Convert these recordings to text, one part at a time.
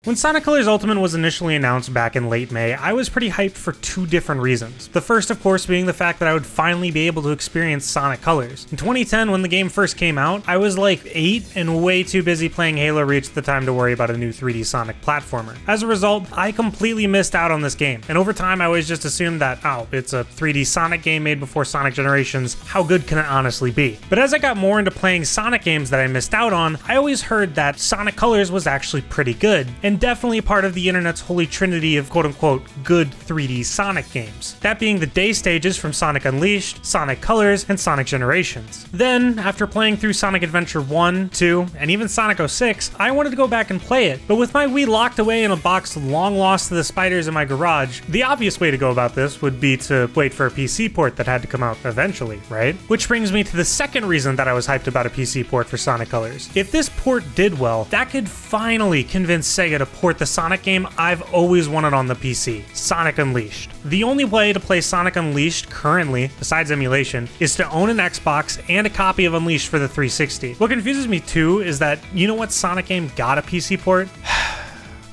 When Sonic Colors Ultimate was initially announced back in late May, I was pretty hyped for two different reasons. The first, of course, being the fact that I would finally be able to experience Sonic Colors. In 2010, when the game first came out, I was like 8 and way too busy playing Halo Reach at the time to worry about a new 3D Sonic platformer. As a result, I completely missed out on this game, and over time I always just assumed that, oh, it's a 3D Sonic game made before Sonic Generations, how good can it honestly be? But as I got more into playing Sonic games that I missed out on, I always heard that Sonic Colors was actually pretty good, and definitely part of the internet's holy trinity of quote-unquote good 3D Sonic games. That being the day stages from Sonic Unleashed, Sonic Colors, and Sonic Generations. Then, after playing through Sonic Adventure 1, 2, and even Sonic 06, I wanted to go back and play it, but with my Wii locked away in a box long lost to the spiders in my garage, the obvious way to go about this would be to wait for a PC port that had to come out eventually, right? Which brings me to the second reason that I was hyped about a PC port for Sonic Colors. If this port did well, that could finally convince Sega to port the Sonic game I've always wanted on the PC, Sonic Unleashed. The only way to play Sonic Unleashed currently, besides emulation, is to own an Xbox and a copy of Unleashed for the 360. What confuses me too is that, you know what Sonic game got a PC port?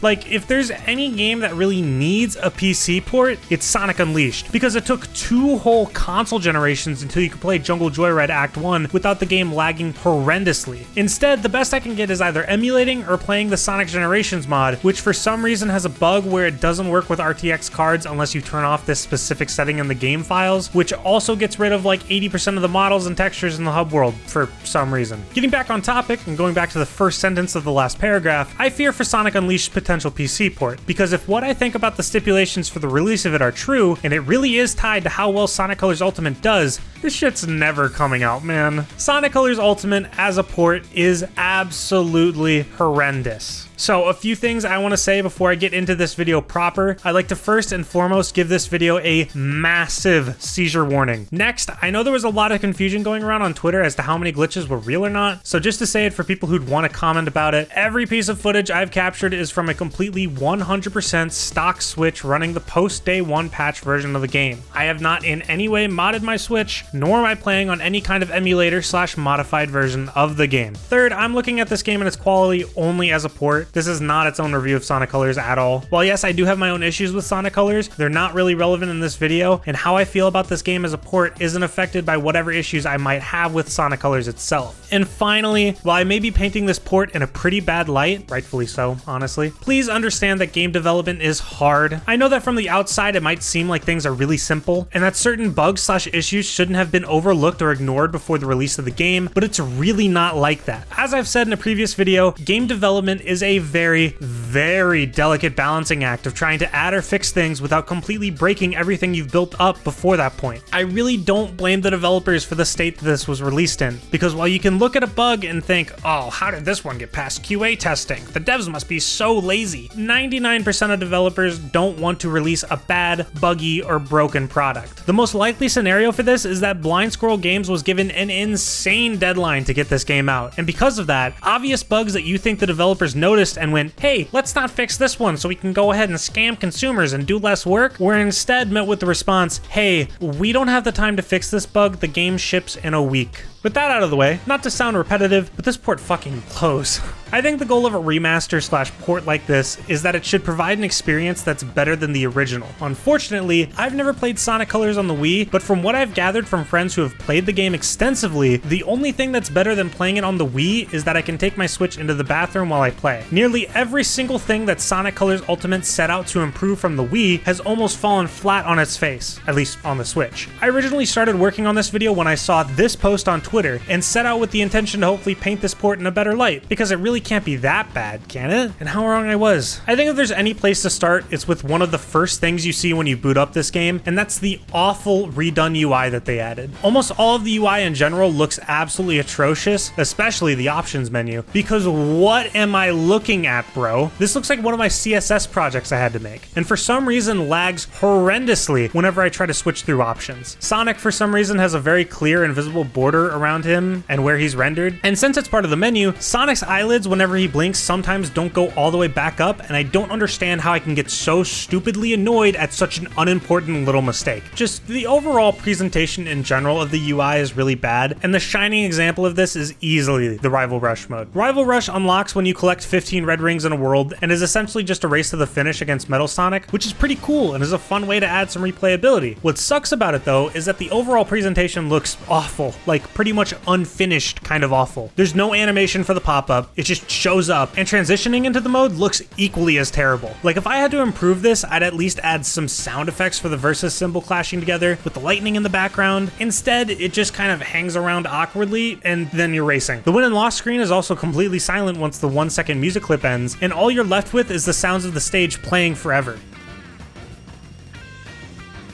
Like, if there's any game that really needs a PC port, it's Sonic Unleashed, because it took 2 whole console generations until you could play Jungle Joyride Act 1 without the game lagging horrendously. Instead, the best I can get is either emulating or playing the Sonic Generations mod, which for some reason has a bug where it doesn't work with RTX cards unless you turn off this specific setting in the game files, which also gets rid of like 80% of the models and textures in the hub world for some reason. Getting back on topic and going back to the first sentence of the last paragraph, I fear for Sonic Unleashed potential PC port, because if what I think about the stipulations for the release of it are true, and it really is tied to how well Sonic Colors Ultimate does, this shit's never coming out, man. Sonic Colors Ultimate as a port is absolutely horrendous. So a few things I want to say before I get into this video proper. I'd like to first and foremost give this video a massive seizure warning. Next, I know there was a lot of confusion going around on Twitter as to how many glitches were real or not, so just to say it for people who'd want to comment about it, every piece of footage I've captured is from a completely 100% stock Switch running the post-day 1 patch version of the game. I have not in any way modded my Switch, nor am I playing on any kind of emulator / modified version of the game. Third, I'm looking at this game and its quality only as a port. This is not its own review of Sonic Colors at all. While yes, I do have my own issues with Sonic Colors, they're not really relevant in this video, and how I feel about this game as a port isn't affected by whatever issues I might have with Sonic Colors itself. And finally, while I may be painting this port in a pretty bad light, rightfully so, honestly, please understand that game development is hard. I know that from the outside it might seem like things are really simple, and that certain bugs / issues shouldn't have been overlooked or ignored before the release of the game, but it's really not like that. As I've said in a previous video, game development is a very delicate balancing act of trying to add or fix things without completely breaking everything you've built up before that point. I really don't blame the developers for the state that this was released in, because while you can look at a bug and think, oh, how did this one get past QA testing? The devs must be so lazy. 99% of developers don't want to release a bad, buggy, or broken product. The most likely scenario for this is that Blind Squirrel Games was given an insane deadline to get this game out, and because of that, obvious bugs that you think the developers noticed and went, hey, let's not fix this one so we can go ahead and scam consumers and do less work, were instead met with the response, hey, we don't have the time to fix this bug, the game ships in a week. With that out of the way, not to sound repetitive, but this port fucking blows. I think the goal of a remaster / port like this is that it should provide an experience that's better than the original. Unfortunately, I've never played Sonic Colors on the Wii, but from what I've gathered from friends who have played the game extensively, the only thing that's better than playing it on the Wii is that I can take my Switch into the bathroom while I play. Nearly every single thing that Sonic Colors Ultimate set out to improve from the Wii has almost fallen flat on its face, at least on the Switch. I originally started working on this video when I saw this post on Twitter and set out with the intention to hopefully paint this port in a better light, because it really can't be that bad, can it? And how wrong I was. I think if there's any place to start, it's with one of the first things you see when you boot up this game, and that's the awful redone UI that they added. Almost all of the UI in general looks absolutely atrocious, especially the options menu, because what am I looking at, bro? This looks like one of my CSS projects I had to make, and for some reason lags horrendously whenever I try to switch through options. Sonic, for some reason, has a very clear and visible border around around him and where he's rendered. And since it's part of the menu, Sonic's eyelids whenever he blinks sometimes don't go all the way back up, and I don't understand how I can get so stupidly annoyed at such an unimportant little mistake. Just the overall presentation in general of the UI is really bad, and the shining example of this is easily the Rival Rush mode. Rival Rush unlocks when you collect 15 red rings in a world and is essentially just a race to the finish against Metal Sonic, which is pretty cool and is a fun way to add some replayability. What sucks about it though is that the overall presentation looks awful, like pretty much unfinished kind of awful. There's no animation for the pop-up, it just shows up, and transitioning into the mode looks equally as terrible. Like if I had to improve this, I'd at least add some sound effects for the versus symbol clashing together with the lightning in the background. Instead, it just kind of hangs around awkwardly and then you're racing. The win and loss screen is also completely silent once the 1-second music clip ends, and all you're left with is the sounds of the stage playing forever.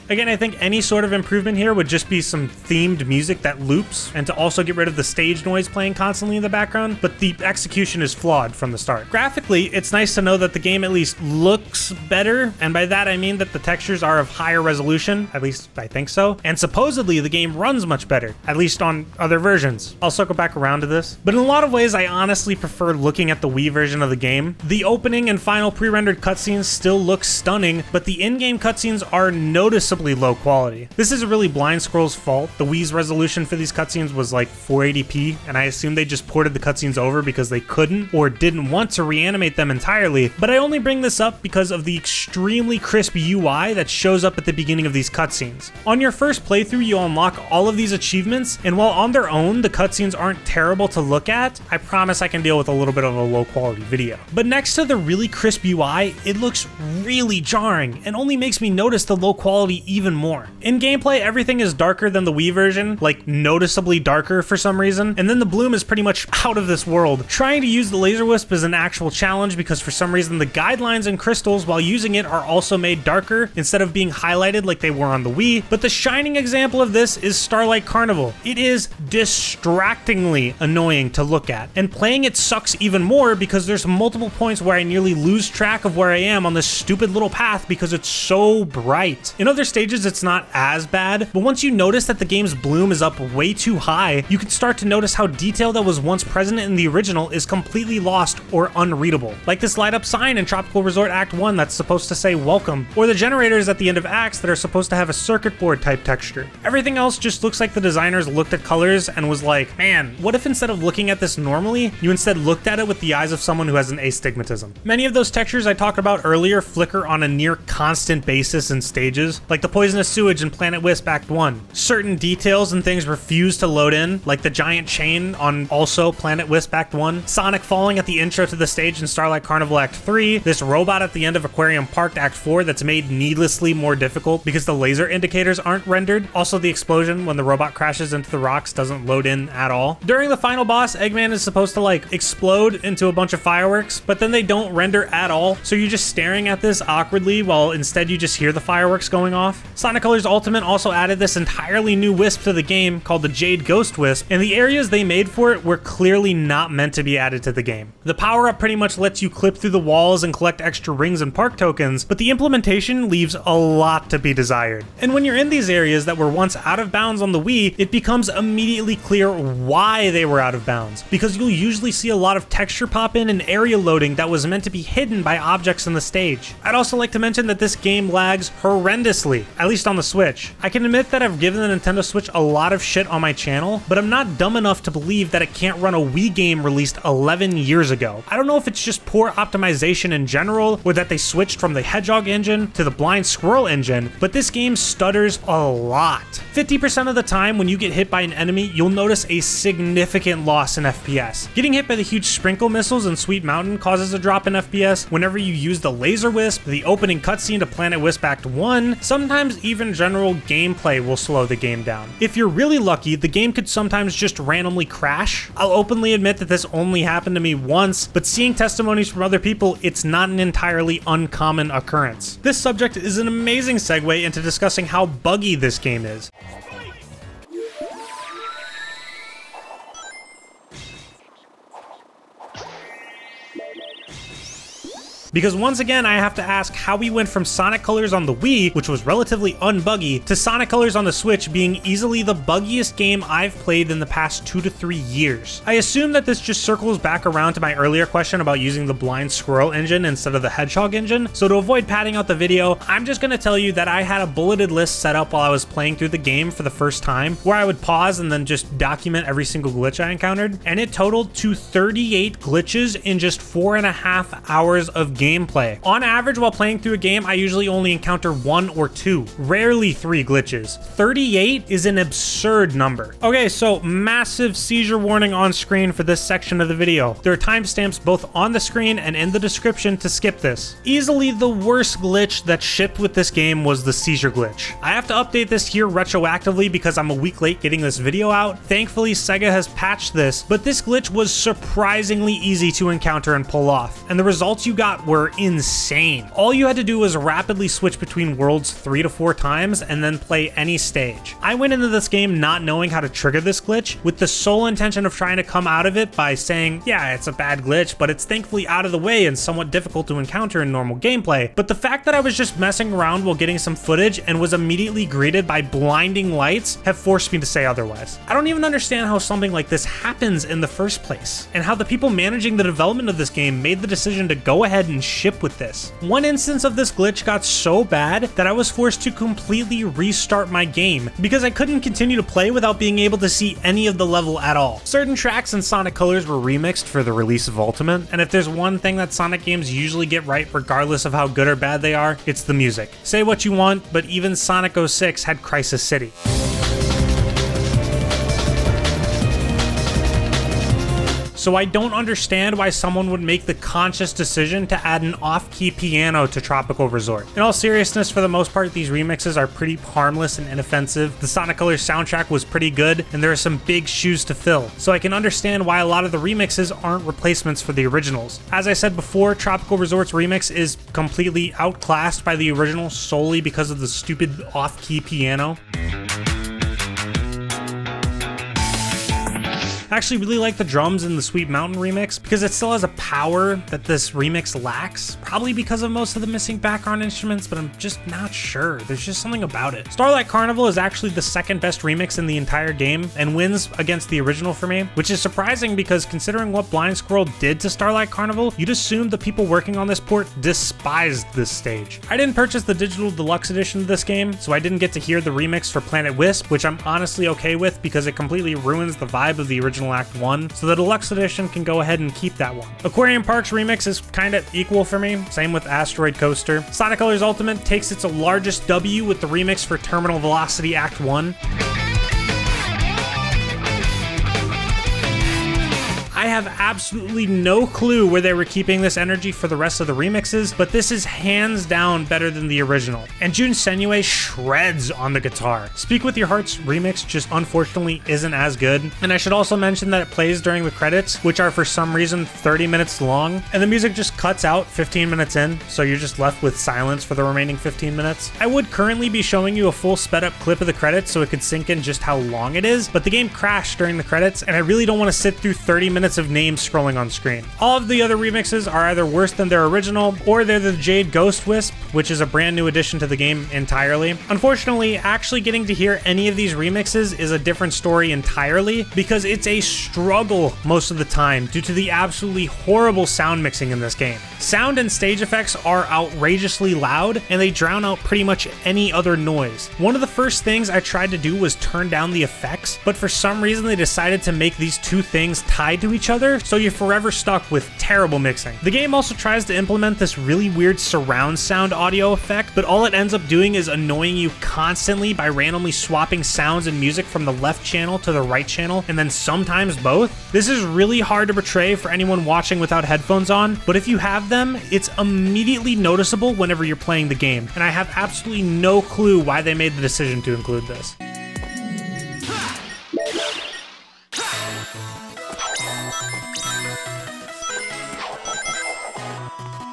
Again, I think any sort of improvement here would just be some themed music that loops, and to also get rid of the stage noise playing constantly in the background, but the execution is flawed from the start. Graphically, it's nice to know that the game at least looks better, and by that I mean that the textures are of higher resolution, at least I think so, and supposedly the game runs much better, at least on other versions. I'll circle back around to this, but in a lot of ways I honestly prefer looking at the Wii version of the game. The opening and final pre-rendered cutscenes still look stunning, but the in-game cutscenes are noticeably low quality. This is really Blind Scroll's fault. The Wii's resolution for these cutscenes was like 480p, and I assume they just ported the cutscenes over because they couldn't or didn't want to reanimate them entirely, but I only bring this up because of the extremely crisp UI that shows up at the beginning of these cutscenes. On your first playthrough, you unlock all of these achievements, and while on their own, the cutscenes aren't terrible to look at, I promise I can deal with a little bit of a low quality video. But next to the really crisp UI, it looks really jarring and only makes me notice the low quality even more. In gameplay, everything is darker than the Wii version, like noticeably darker for some reason, and then the bloom is pretty much out of this world. Trying to use the laser wisp is an actual challenge because for some reason the guidelines and crystals while using it are also made darker instead of being highlighted like they were on the Wii, but the shining example of this is Starlight Carnival. It is distractingly annoying to look at, and playing it sucks even more because there's multiple points where I nearly lose track of where I am on this stupid little path because it's so bright. In other stages, it's not as bad, but once you notice that the game's bloom is up way too high, you can start to notice how detail that was once present in the original is completely lost or unreadable. Like this light up sign in Tropical Resort Act 1 that's supposed to say welcome, or the generators at the end of acts that are supposed to have a circuit board type texture. Everything else just looks like the designers looked at colors and was like, man, what if instead of looking at this normally, you instead looked at it with the eyes of someone who has an astigmatism? Many of those textures I talked about earlier flicker on a near constant basis in stages, like the poisonous sewage in Planet Wisp Act 1. Certain details and things refuse to load in, like the giant chain on also Planet Wisp Act 1, Sonic falling at the intro to the stage in Starlight Carnival Act 3, this robot at the end of Aquarium Park Act 4 that's made needlessly more difficult because the laser indicators aren't rendered, also the explosion when the robot crashes into the rocks doesn't load in at all. During the final boss, Eggman is supposed to like explode into a bunch of fireworks, but then they don't render at all, so you're just staring at this awkwardly while instead you just hear the fireworks going off. Sonic Colors Ultimate also added this entirely new wisp to the game called the Jade Ghost Wisp, and the areas they made for it were clearly not meant to be added to the game. The power-up pretty much lets you clip through the walls and collect extra rings and park tokens, but the implementation leaves a lot to be desired. And when you're in these areas that were once out of bounds on the Wii, it becomes immediately clear why they were out of bounds, because you'll usually see a lot of texture pop in and area loading that was meant to be hidden by objects in the stage. I'd also like to mention that this game lags horrendously, at least on the Switch. I can admit that I've given the Nintendo Switch a lot of shit on my channel, but I'm not dumb enough to believe that it can't run a Wii game released 11 years ago. I don't know if it's just poor optimization in general, or that they switched from the Hedgehog engine to the Blind Squirrel engine, but this game stutters a lot. 50% of the time when you get hit by an enemy, you'll notice a significant loss in FPS. Getting hit by the huge sprinkle missiles in Sweet Mountain causes a drop in FPS whenever you use the Laser Wisp, the opening cutscene to Planet Wisp Act 1, sometimes even general gameplay will slow the game down. If you're really lucky, the game could sometimes just randomly crash. I'll openly admit that this only happened to me once, but seeing testimonies from other people, it's not an entirely uncommon occurrence. This subject is an amazing segue into discussing how buggy this game is. Because once again, I have to ask how we went from Sonic Colors on the Wii, which was relatively unbuggy, to Sonic Colors on the Switch being easily the buggiest game I've played in the past 2 to 3 years. I assume that this just circles back around to my earlier question about using the blind squirrel engine instead of the hedgehog engine, so to avoid padding out the video, I'm just gonna tell you that I had a bulleted list set up while I was playing through the game for the first time, where I would pause and then just document every single glitch I encountered, and it totaled to 38 glitches in just 4.5 hours of gameplay. On average, while playing through a game, I usually only encounter 1 or 2, rarely 3 glitches. 38 is an absurd number. Okay, so massive seizure warning on screen for this section of the video. There are timestamps both on the screen and in the description to skip this. Easily the worst glitch that shipped with this game was the seizure glitch. I have to update this here retroactively because I'm a week late getting this video out. Thankfully, Sega has patched this, but this glitch was surprisingly easy to encounter and pull off, and the results you got were insane. All you had to do was rapidly switch between worlds 3 to 4 times and then play any stage. I went into this game not knowing how to trigger this glitch, with the sole intention of trying to come out of it by saying, yeah, it's a bad glitch, but it's thankfully out of the way and somewhat difficult to encounter in normal gameplay. But the fact that I was just messing around while getting some footage and was immediately greeted by blinding lights have forced me to say otherwise. I don't even understand how something like this happens in the first place, and how the people managing the development of this game made the decision to go ahead and ship with this. One instance of this glitch got so bad that I was forced to completely restart my game because I couldn't continue to play without being able to see any of the level at all. Certain tracks in Sonic Colors were remixed for the release of Ultimate, and if there's one thing that Sonic games usually get right regardless of how good or bad they are, it's the music. Say what you want, but even Sonic 06 had Crisis City. So I don't understand why someone would make the conscious decision to add an off-key piano to Tropical Resort. In all seriousness, for the most part, these remixes are pretty harmless and inoffensive. The Sonic Colors soundtrack was pretty good, and there are some big shoes to fill. So I can understand why a lot of the remixes aren't replacements for the originals. As I said before, Tropical Resort's remix is completely outclassed by the original solely because of the stupid off-key piano. I actually really like the drums in the Sweet Mountain remix because it still has a power that this remix lacks, probably because of most of the missing background instruments, but I'm just not sure. There's just something about it. Starlight Carnival is actually the second best remix in the entire game and wins against the original for me, which is surprising because considering what Blind Squirrel did to Starlight Carnival, you'd assume the people working on this port despised this stage. I didn't purchase the digital deluxe edition of this game, so I didn't get to hear the remix for Planet Wisp, which I'm honestly okay with because it completely ruins the vibe of the original Act 1, so the deluxe edition can go ahead and keep that one. Aquarium Park's remix is kind of equal for me, same with Asteroid Coaster. Sonic Colors Ultimate takes its largest W with the remix for Terminal Velocity Act 1. I have absolutely no clue where they were keeping this energy for the rest of the remixes, but this is hands down better than the original. And Jun Senue shreds on the guitar. Speak With Your Heart's remix just unfortunately isn't as good. And I should also mention that it plays during the credits, which are for some reason 30 minutes long, and the music just cuts out 15 minutes in, so you're just left with silence for the remaining 15 minutes. I would currently be showing you a full sped up clip of the credits so it could sink in just how long it is, but the game crashed during the credits, and I really don't want to sit through 30 minutes of names scrolling on screen. All of the other remixes are either worse than their original, or they're the Jade Ghost Wisp, which is a brand new addition to the game entirely. Unfortunately, actually getting to hear any of these remixes is a different story entirely, because it's a struggle most of the time due to the absolutely horrible sound mixing in this game. Sound and stage effects are outrageously loud, and they drown out pretty much any other noise. One of the first things I tried to do was turn down the effects, but for some reason they decided to make these two things tied to each other, so you're forever stuck with terrible mixing. The game also tries to implement this really weird surround sound audio effect, but all it ends up doing is annoying you constantly by randomly swapping sounds and music from the left channel to the right channel, and then sometimes both. This is really hard to portray for anyone watching without headphones on, but if you have them, it's immediately noticeable whenever you're playing the game, and I have absolutely no clue why they made the decision to include this.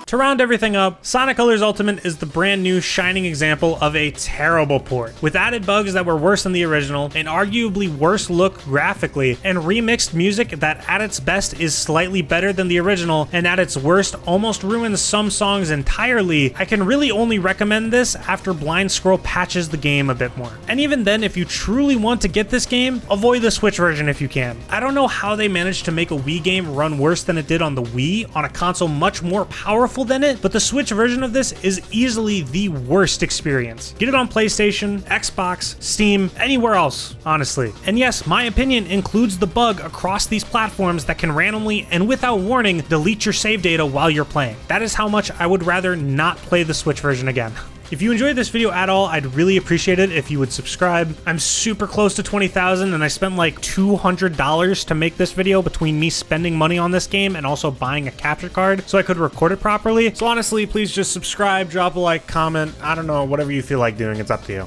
To round everything up, Sonic Colors Ultimate is the brand new shining example of a terrible port, with added bugs that were worse than the original, an arguably worse look graphically, and remixed music that at its best is slightly better than the original, and at its worst almost ruins some songs entirely. I can really only recommend this after Blind Scroll patches the game a bit more. And even then, if you truly want to get this game, avoid the Switch version if you can. I don't know how they managed to make a Wii game run worse than it did on the Wii, on a console much more powerful than it, but the Switch version of this is easily the worst experience. Get it on PlayStation, Xbox, Steam, anywhere else, honestly. And yes, my opinion includes the bug across these platforms that can randomly and without warning delete your save data while you're playing. That is how much I would rather not play the Switch version again. If you enjoyed this video at all, I'd really appreciate it if you would subscribe. I'm super close to 20,000 and I spent like $200 to make this video between me spending money on this game and also buying a capture card so I could record it properly. So honestly, please just subscribe, drop a like, comment, I don't know, whatever you feel like doing, it's up to you.